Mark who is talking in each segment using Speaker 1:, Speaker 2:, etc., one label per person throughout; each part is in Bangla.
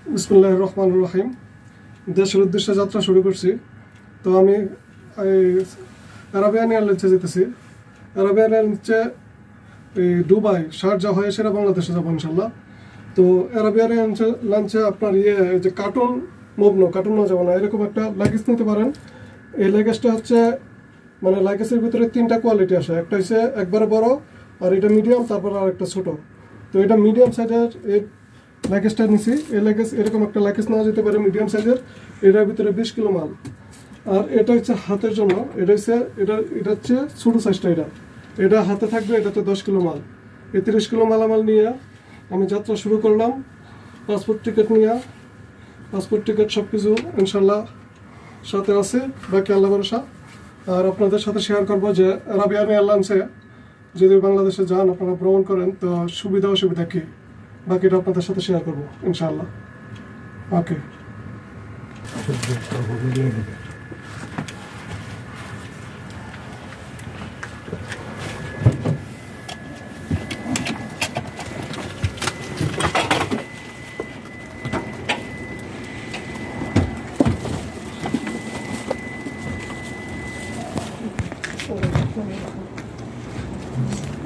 Speaker 1: বিসমিল্লাহির রহমানির রহিম। দেশের উদ্দেশ্যে যাত্রা শুরু করছি। তো আমি আরাবিয়ান এয়ারলাইন্সে যেতেছি। আরাবিয়ান এয়ারলাইন্সে দুবাই শারজাহ হয়ে সেরা বাংলাদেশে যাবো ইনশাল্লাহ। তো আরাবিয়ান এয়ারলাইন্সে আপনার যে কার্টুন কার্টুন যাবো না, এরকম একটা লাগেজ নিতে পারেন। এই লাগেজটা হচ্ছে মানে লাগেজের ভিতরে 3টা কোয়ালিটি আসে। একটা হচ্ছে একবারে বড়, আর এটা মিডিয়াম, তারপর আর একটা ছোটো। তো এটা মিডিয়াম সাইজের এই লাগেজটা নিছি। এই লাগেজ এরকম একটা লাগেজ নেওয়া যেতে পারে মিডিয়াম সাইজের। এটার ভিতরে 20 কিলো মাল। আর এটা হচ্ছে হাতের জন্য, এটা হচ্ছে ছোটো সাইজটা। এটা হাতে থাকবে, এটাতে 10 কিলো মাল। এই 30 কিলো মালামাল নিয়ে আমি যাত্রা শুরু করলাম। পাসপোর্ট টিকিট সব কিছু ইনশাল্লাহ সাথে আছে, বাকি আল্লাহ ভরসা। আর আপনাদের সাথে শেয়ার করবো যে আরাবিয়ান এয়ারলাইন্সে যদি বাংলাদেশে যান, আপনারা ভ্রমণ করেন, তো সুবিধা অসুবিধা কী, বাকিটা আপনাদের সাথে শেয়ার করবো ইনশাআল্লাহ। ওকে।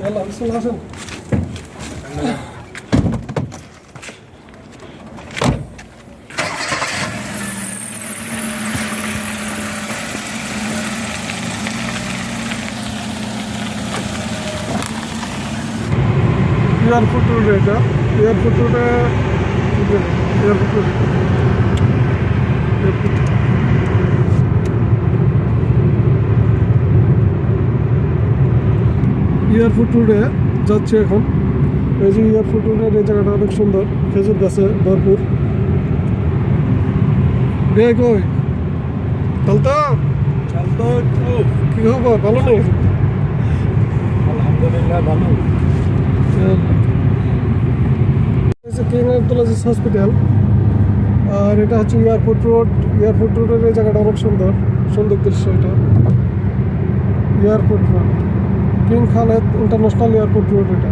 Speaker 1: يلا بسم الله حسن. এয়ারপোর্ট রোড, এটা এয়ারপোর্ট রোডে এয়ারপোর্ট রোডে যাচ্ছে এখন। এই যে এয়ারপোর্ট রোডের এই জায়গাটা অনেক সুন্দর, খেজুর গাছে ভরপুর। বেগ ওই চলতো কি খবর? ভালো নেই?
Speaker 2: আলহামদুলিল্লাহ ভালো।
Speaker 1: King আবদুল্লাজিজ hospital. আর এটা হচ্ছে এয়ারপোর্ট রোড। এয়ারপোর্ট রোডের এই জায়গাটা অনেক সুন্দর দৃশ্য। এটা airport road, king Khaled international airport road. এটা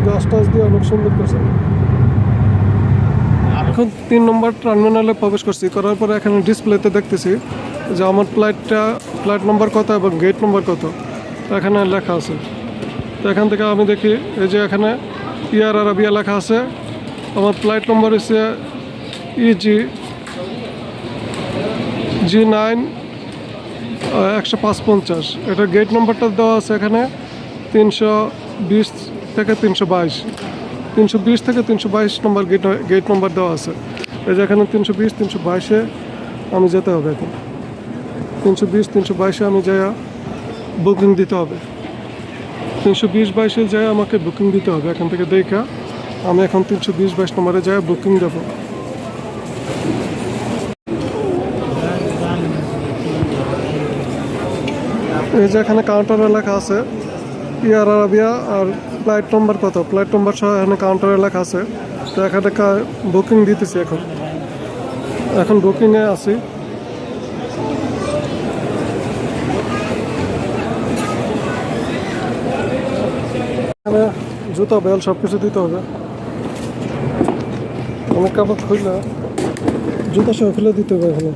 Speaker 1: গাছ টাছ দিয়ে অনেক সুন্দর করছে। এখন 3 নম্বর টার্মিনালে প্রবেশ করছি। করার পরে এখানে ডিসপ্লেতে দেখতেছি যে আমার ফ্লাইট নম্বর কত এবং গেট নম্বর কত এখানে লেখা আছে। তো এখান থেকে আমি দেখি এই যে এখানে এয়ার আরাবিয়া লেখা আছে। আমার ফ্লাইট নম্বর হচ্ছে G9 10550। এটার গেট নম্বরটা দেওয়া আছে এখানে 320 থেকে 322। 320 থেকে 322 নম্বর গেট নম্বর দেওয়া আছে। এই যে এখানে 320 322-এ আমি যেতে হবে। এখন 320 322-এ আমি যাই বুকিং দিতে হবে। 320-22-এ যাই আমাকে বুকিং দিতে হবে। এখান থেকে দেখা আমি এখন 320-22 নম্বরে যাই বুকিং দেবো। এই যে এখানে কাউন্টারে লেখা আছে এয়ার আরাবিয়া আর ফ্লাইট নম্বর কত, ফ্লাইট নম্বর সহ এখানে কাউন্টারে লেখা আছে। তো এখানে বুকিং দিতেছি। এখন বুকিংয়ে আছি। এখানে জুতা বেল সব কিছু দিতে হবে। অনেক কাপড় খুললে জুতা সহ খুলে দিতে হবে এখানে।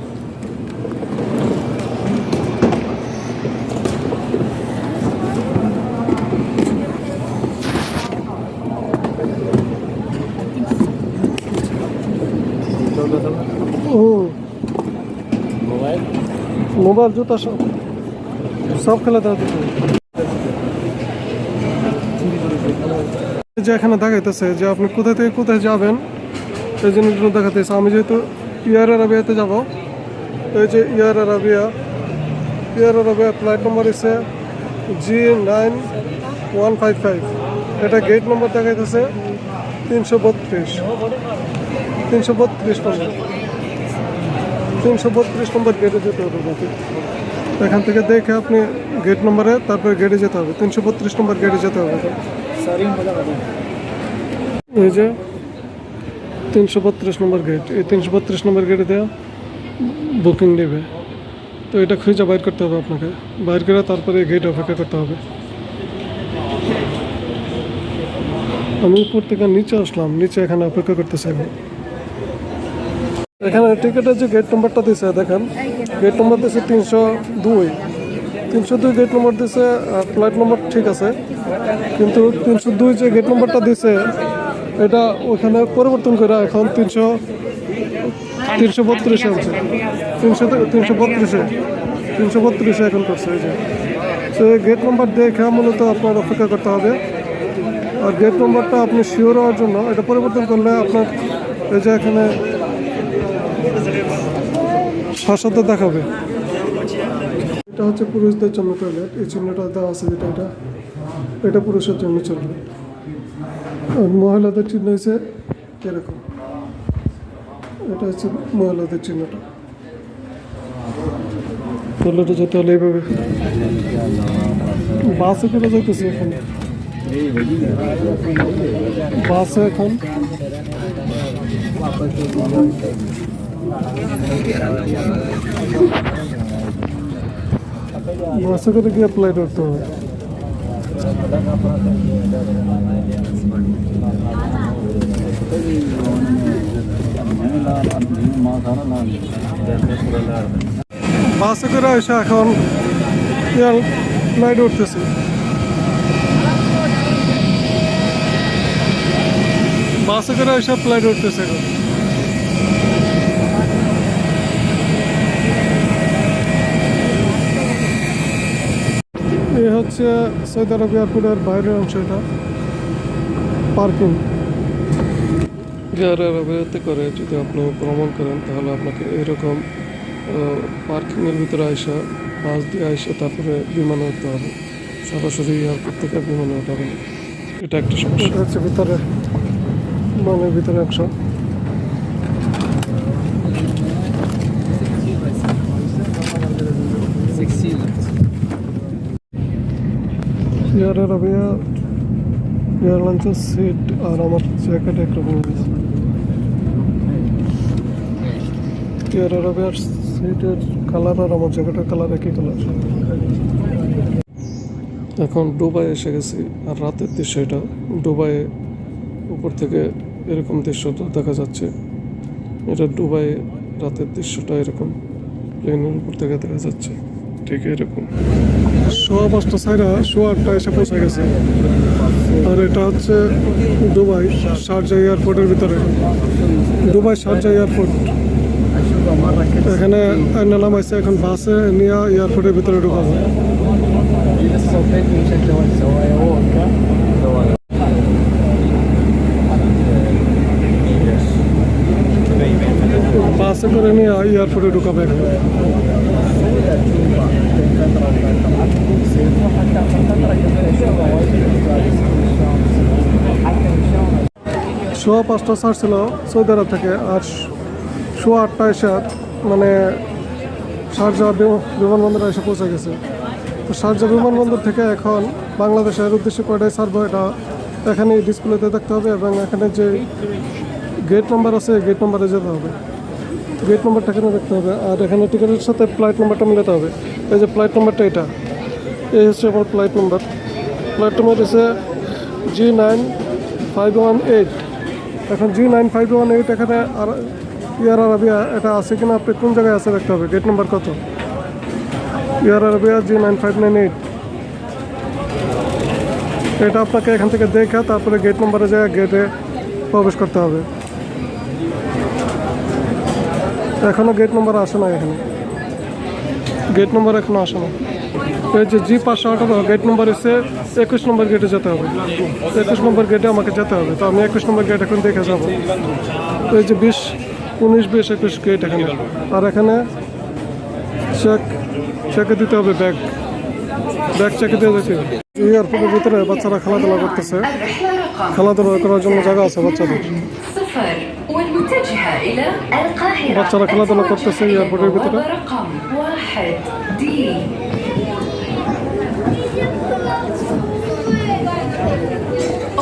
Speaker 1: মোবাইল জুতা সব খেলে দেওয়া দিতে হবে। যে এখানে দেখাইতেছে যে আপনি কোথা থেকে কোথায় যাবেন, এই জিনিসগুলো দেখাতেছে। আমি যেহেতু এয়ার আরাবিয়াতে যাব, এই যে এয়ার আরাবিয়া ফ্লাইট নম্বর হচ্ছে G9 155। এটা গেট নম্বর দেখাইতেছে 332 নম্বর। 332 নম্বর গেটে যেতে হবে বাকি। এখান থেকে দেখে আপনি গেট নম্বরে তারপরে গেটে যেতে হবে। 332 নম্বর গেটে যেতে হবে। এই যে 332 নম্বর গেট, এই 332 নম্বর গেটে দেওয়া বুকিং নেবে। তো এটা খুঁজে বাইর করতে হবে আপনাকে, বাইর করে তারপরে গেট অপেক্ষা করতে হবে। আমি উপর থেকে নিচে আসলাম, নিচে এখানে অপেক্ষা করতেছি এখন। এখানে টিকিটের যে গেট নম্বরটা দিছে দেখেন, গেট নম্বর দিছে 302 গেট নম্বর দিছে, আর ফ্লাইট নম্বর ঠিক আছে, কিন্তু 302 যে গেট নম্বরটা দিছে এটা ওখানে পরিবর্তন করে এখন 332 আছে, 332 এখন করছে। এই যে তো গেট নম্বর দেখে মূলত আপনার অপেক্ষা করতে হবে। আর গেট নম্বরটা আপনি শিওর হওয়ার জন্য এটা পরিবর্তন করলে আপনার এই যে এখানে সাথে দেখাবে। এটা হচ্ছে পুরুষদের জন্য টয়লেট, এই চিহ্নটা দেওয়া আছে যেটা, এটা পুরুষের জন্য চলবে। আর মহিলাদের চিহ্ন হচ্ছে এরকম, এটা হচ্ছে মহিলাদের চিহ্নটা। টয়লেটে যেতে হলে এইভাবে বাসে করে যাইতেছি এখন, বাসে এখন বাসে করে গিয়ে অ্যাপ্লাই করতে হবে। বাসে করে এসে এখন ফ্লাইট উঠতেছি। বাসে করে এসে ফ্লাইট উঠতেছে এখন। এই হচ্ছে সৌদি আরব এয়ারপোর্টের বাইরের অংশ, এটা পার্কিং। এয়ার আরবিয়াতে করে যদি আপনি ভ্রমণ করেন তাহলে আপনাকে এরকম পার্কিংয়ের ভিতরে আইসা, বাস দিয়ে আইসা তারপরে বিমানে উঠতে হবে, সরাসরি এয়ারপোর্ট থেকে বিমানে উঠাবে না। এটা একটা সমস্যা। এটা হচ্ছে ভিতরে, মানে ভিতরে অংশ। এয়ার আরবিয়া এয়ারলাইন্সের সিট আর আমার জ্যাকেট একরকম। এয়ার আরবিয়ার সিটের কালার আর আমার জ্যাকেটের কালার একই কালার। এখন দুবাই এসে গেছি, আর রাতের দৃশ্য এটা। দুবাইয়ে উপর থেকে এরকম দৃশ্যটা দেখা যাচ্ছে, এটা দুবাই রাতের দৃশ্যটা এরকম প্লেনের উপর থেকে দেখা যাচ্ছে ঠিক এরকম। 5:15 সাইরা 8:30 এসে পৌঁছে গেছে। আর এটা হচ্ছে দুবাই শারজা এয়ারপোর্টের ভিতরে, দুবাই শারজা এয়ারপোর্ট। এখানে নাম আছে, এখন বাসে নিয়ে এয়ারপোর্টের ভিতরে ঢুকাবো। বাসে করে নিয়ে এয়ারপোর্টে ঢুকাবে এখন। সোয়া 5টা ছাড়ছিল সৌদি আরব থেকে, আর 8:15 এসে মানে শারজা বিমানবন্দরে এসে পৌঁছে গেছে। তো শারজা বিমানবন্দর থেকে এখন বাংলাদেশের উদ্দেশ্যে কয়টায় ছাড়বো এটা এখানে ডিসপ্লেতে দেখতে হবে, এবং এখানে যে গেট নাম্বার আছে গেট নাম্বারে যেতে হবে, গেট নাম্বারটা এখানে দেখতে হবে। আর এখানে টিকিটের সাথে ফ্লাইট নাম্বারটা মিলাতে হবে। এই যে ফ্লাইট নাম্বারটা, এটা এই হচ্ছে আমার ফ্লাইট নাম্বার। ফ্লাইট নাম্বার হচ্ছে G9518। এখন G9518 এখানে আর এয়ার আরবিয়া এটা আছে কিনা, আপনি কোন জায়গায় আছে দেখতে হবে, গেট নাম্বার কত। এয়ার আরবিয়া G9598, এটা আপনাকে এখান থেকে দেখে তারপরে গেট নাম্বারে যায় গেটে প্রবেশ করতে হবে। এখনও গেট নাম্বার আসে না, এখানে গেট নাম্বার এখনও আসে না। এই যে G518 গেট নাম্বার এসে 21 নম্বর গেটে যেতে হবে, 21 নম্বর গেটে আমাকে যেতে হবে। তো আমি 21 নম্বর গেট এখন দেখে যাবো। এই যে 20, 19, 20, 21 গেট এখানে। আর এখানে চেকে দিতে হবে, ব্যাগ চেকে দিয়ে যেতে হবে। এয়ারপোর্টের ভিতরে বাচ্চারা খেলাধুলা করতেছে, খেলাধুলা করার জন্য জায়গা আছে বাচ্চাদের। বাচ্চারা খেলাধুলা করতেছে এয়ারপোর্টের ভিতরে।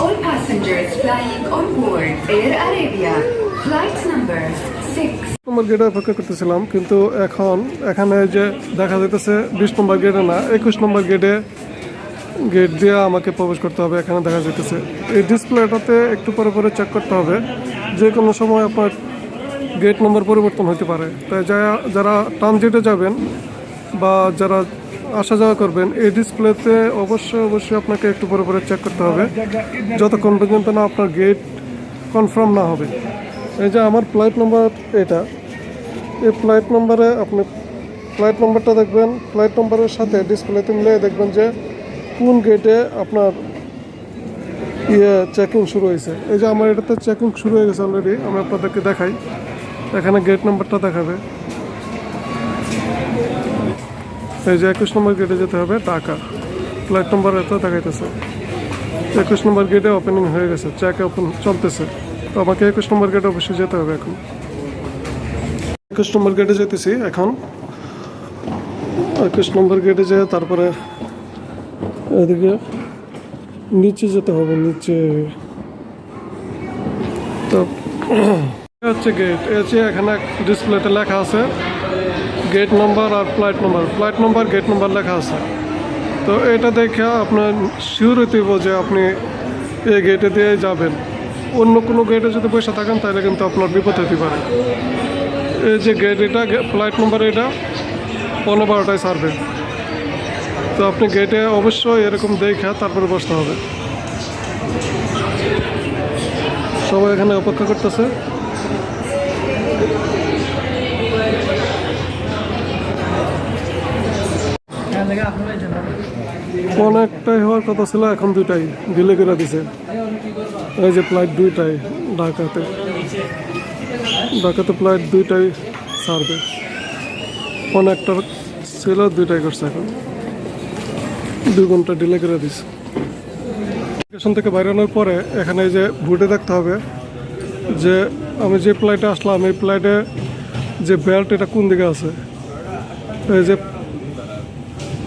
Speaker 2: All passengers flying on board Air Arabia, flight number
Speaker 1: নম্বর গেটে অপেক্ষা করতেছিলাম, কিন্তু এখন এখানে যে দেখা যাইতেছে 20 নম্বর গেটে না, 21 নম্বর গেট দিয়ে আমাকে প্রবেশ করতে হবে। এখানে দেখা যাইতেছে এই ডিসপ্লেটাতে একটু পরে পরে চেক করতে হবে, যে কোনো সময় আপনার গেট নম্বর পরিবর্তন হতে পারে। তাই যারা ট্রানজিটে যাবেন বা যারা আসা যাওয়া করবেন, এই ডিসপ্লেতে অবশ্যই আপনাকে একটু পরে পরে চেক করতে হবে, যতক্ষণ পর্যন্ত না আপনার গেট কনফার্ম না হবে। এই যে আমার ফ্লাইট নম্বর এটা, এই ফ্লাইট নম্বরে আপনি ফ্লাইট নম্বরটা দেখবেন, ফ্লাইট নম্বরের সাথে ডিসপ্লেতে মিলিয়ে দেখবেন যে কোন গেটে আপনার চেকিং শুরু হয়েছে। এই যে আমার এটাতে চেকিং শুরু হয়ে গেছে অলরেডি, আমি আপনাদেরকে দেখাই। এখানে গেট নাম্বারটা দেখাবে, এই যে 21 নম্বর গেটে যেতে হবে ঢাকা, ফ্লাইট নম্বর এত দেখাইতেছে। 21 নম্বর গেটে ওপেনিং হয়ে গেছে, চেক ওপেন চলতেছে। তো আমাকে 21 নম্বর গেটে অবশ্যই যেতে হবে। এখন 21 নম্বর গেটে যেতেছি। এখন 21 নম্বর গেটে যেয়ে তারপরে এদিকে নিচে যেতে হবে, নিচে। তো হচ্ছে গেট, এখানে ডিসপ্লেতে লেখা আছে গেট নাম্বার আর ফ্লাইট নাম্বার গেট নাম্বার লেখা আছে। তো এটা দেখে আপনার শিওর হতে হবে যে আপনি এই গেটে দিয়ে যাবেন। অন্য কোনো গেটে যদি বসে থাকেন তাহলে কিন্তু আপনার বিপদ হতে পারে। এই যে গেট, এটা ফ্লাইট নাম্বার, এটা 12:15টায় ছাড়বে। তো আপনি গেটে অবশ্যই এরকম দেখে তারপরে বসতে হবে। সবাই এখানে অপেক্ষা করতেছে। অনেকটাই হওয়ার কথা ছিল, এখন 2টাই ডিলে করে দিছে। এই যে ফ্লাইট 2টাই ঢাকাতে ফ্লাইট 2টাই ছাড়বে। অনেকটা ছিল, 2টাই করছে, এখন 2 ঘন্টা ডিলে করে দিছে। স্টেশন থেকে বাইরানোর পরে এখানে এই যে ভুটে দেখতে হবে যে আমি যে ফ্লাইটে আসলাম, এই ফ্লাইটে যে বেল্ট এটা কোন দিকে আছে। এই যে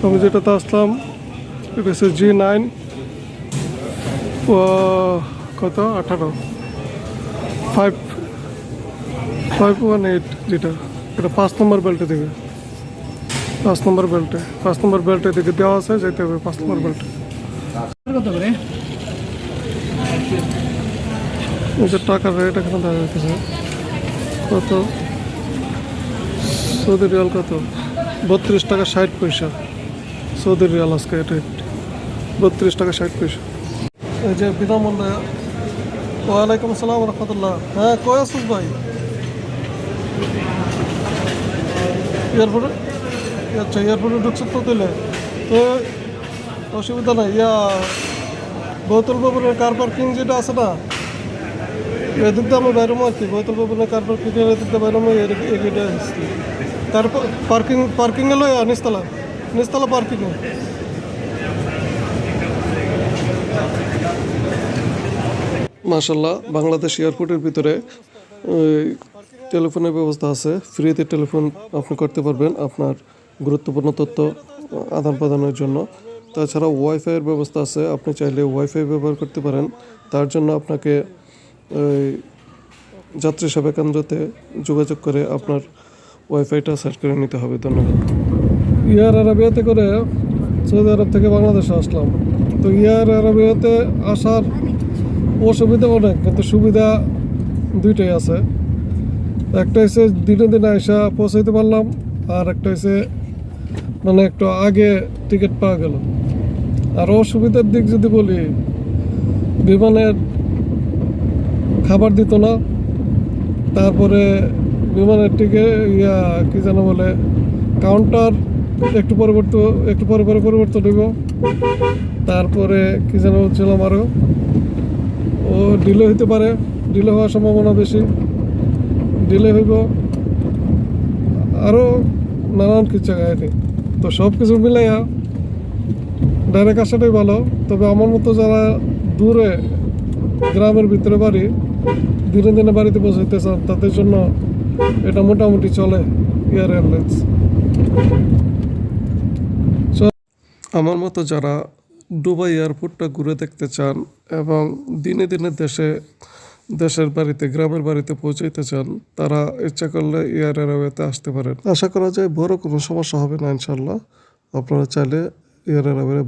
Speaker 1: আমি যেটাতে আসলাম এটা হচ্ছে G9 কত 18 518, যেটা এটা 5 নম্বর বেল্টে দেবে। 5 নম্বর বেল্টে দিকে দেওয়া আছে, যেতে হবে 5 নম্বর বেল্টে। টাকার রেট এখানে দেখা যাচ্ছে কত, সৌদি রিয়াল কত, 32 টাকা 60 পয়সা সৌদি রিয়াল আজকে রেট, 32 টাকা 60 পয়সা। এই যে বিনামূল্যে। ওয়ালাইকুম আসসালাম রহমতুল্লাহ। হ্যাঁ, কই আসুস ভাই? এয়ারপোর্টে? আচ্ছা, এয়ারপোর্টে ঢুকছো তো তুলে, তো অসুবিধা নাই। বোতল ভবনের কার পার্কিং যেটা আছে না, এদিক দিয়ে আমি বাইরমো আর কি। বোতল ভবনের কার পার্কিং এদিক দিয়ে বাইরমো, এগিয়ে আসছি। তারপর পার্কিংয়ে লই নিচতলা পার্কিংয়ে। মাশাআল্লাহ, বাংলাদেশ এয়ারপোর্টের ভিতরে টেলিফোনের ব্যবস্থা আছে। ফ্রিতে টেলিফোন আপনি করতে পারবেন আপনার গুরুত্বপূর্ণ তথ্য আদান প্রদানের জন্য। তাছাড়া ওয়াইফাইয়ের ব্যবস্থা আছে, আপনি চাইলে ওয়াইফাই ব্যবহার করতে পারেন। তার জন্য আপনাকে যাত্রী সেবা কেন্দ্রতে যোগাযোগ করে আপনার ওয়াইফাইটা সেট করে নিতে হবে। ধন্যবাদ। এয়ার আরাবিয়াতে করে সৌদি আরব থেকে বাংলাদেশে আসলাম। তো এয়ার আরাবিয়াতে আসার অসুবিধা অনেক, কিন্তু সুবিধা 2টাই আছে। একটা হচ্ছে দিনে দিনে এসে পৌঁছাইতে পারলাম, আর একটা হচ্ছে মানে একটু আগে টিকিট পাওয়া গেল। আর অসুবিধার দিক যদি বলি, বিমানের খাবার দিত না, তারপরে বিমানের কি যেন বলে, কাউন্টার একটু পরে পরিবর্তন হইব। তারপরে কি যেন বলছিলাম, আরও ও ডিলে হইতে পারে, ডিলে হওয়ার সম্ভাবনা বেশি, ডিলে হইব, আরও নানান কিছু কাহিনি। তো সব কিছু মিলাইয়া ডাইরেক্ট আসাটাই ভালো। তবে আমার মতো যারা দূরে গ্রামের ভিতরে বাড়ি, দিনে দিনে বাড়িতে পৌঁছাইতে চান, তাদের জন্য এটা মোটামুটি চলে এয়ার এয়ারলাইন্স। আমার মতো যারা দুবাই এয়ারপোর্টটা ঘুরে দেখতে চান এবং দিনে দিনে দেশে দেশের বাড়িতে গ্রামের বাড়িতে পৌঁছাইতে চান তারা ইচ্ছা করলে এয়ার অ্যারাবিয়াতে আসতে পারেন। আশা করা যায় বড় কোনো সমস্যা হবে না ইনশাল্লাহ। আপনারা চাইলে এয়ার অ্যারাবিয়া